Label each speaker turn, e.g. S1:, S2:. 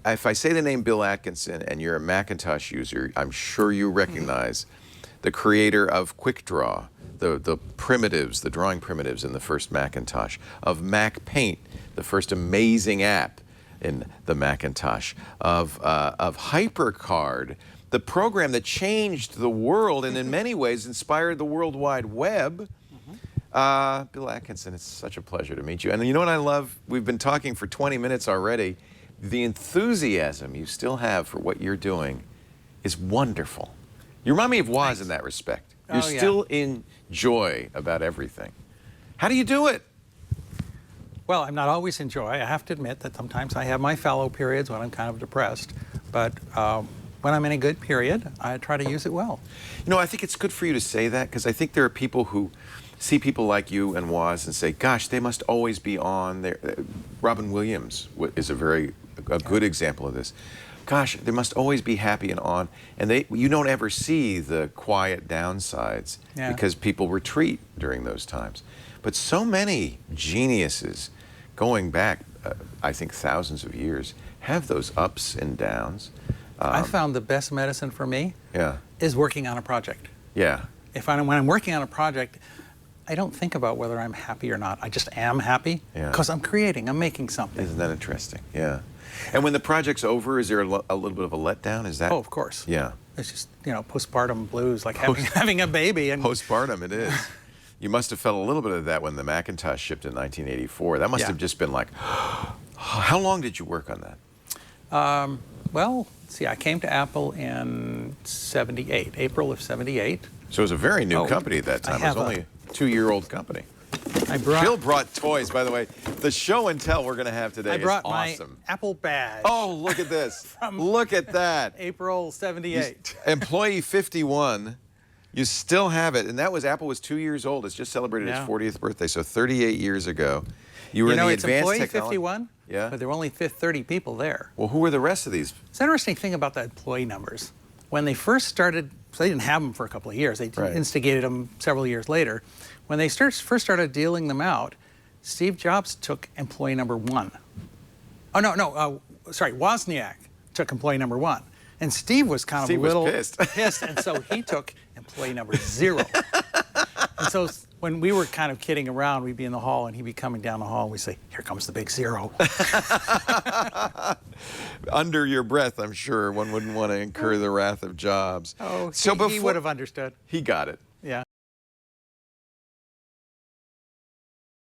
S1: if I say the name Bill Atkinson and you're a Macintosh user, I'm sure you recognize the creator of QuickDraw, the primitives, the drawing primitives in the first Macintosh, of MacPaint, the first amazing app in the Macintosh, of HyperCard, the program that changed the world and in many ways inspired the World Wide Web. Bill Atkinson, it's such a pleasure to meet you. And you know what I love? We've been talking for 20 minutes already. The enthusiasm you still have for what you're doing is wonderful. You remind me of Woz in that respect. You're still in joy about everything. How do you do it?
S2: Well, I'm not always in joy. I have to admit that sometimes I have my fallow periods when I'm kind of depressed. But when I'm in a good period, I try to use it well.
S1: You know, I think it's good for you to say that, because I think there are people who see people like you and Woz and say, gosh, they must always be on there. Robin Williams is a good example of this. Gosh, they must always be happy and on. And you don't ever see the quiet downsides because people retreat during those times. But so many geniuses going back, I think, thousands of years, have those ups and downs.
S2: I found the best medicine for me is working on a project.
S1: Yeah.
S2: When I'm working on a project, I don't think about whether I'm happy or not. I just am happy because I'm creating, I'm making something.
S1: Isn't that interesting? Yeah. And when the project's over, is there a little bit of a letdown? Is that?
S2: Oh, of course.
S1: Yeah.
S2: It's just, you know, postpartum blues, like having a baby. And
S1: postpartum, it is. You must have felt a little bit of that when the Macintosh shipped in 1984. That must have just been like, how long did you work on that?
S2: Well, see, I came to Apple in '78, April of '78.
S1: So it was a very new company at that time. It was only a 2-year-old company. Bill brought toys, by the way. The show and tell we're going to have today is awesome.
S2: I brought my Apple badge.
S1: Oh, look at this. Look at that.
S2: April '78.
S1: Employee 51. You still have it, and Apple was 2 years old. It's just celebrated its 40th birthday, so 38 years ago. You were in the advanced
S2: employee
S1: technology.
S2: 51, but there were only 30 people there.
S1: Well, who were the rest of these?
S2: It's an interesting thing about the employee numbers. When they first started, so they didn't have them for a couple of years. They instigated them several years later. When they first started dealing them out, Steve Jobs took employee number 1. Oh, sorry, Wozniak took employee number 1. And Steve was kind of a little pissed, and so he took employee number 0. And so when we were kind of kidding around, we'd be in the hall, and he'd be coming down the hall, and we'd say, here comes the big 0.
S1: Under your breath, I'm sure one wouldn't want to incur the wrath of Jobs.
S2: Oh, so he would have understood.
S1: He got it.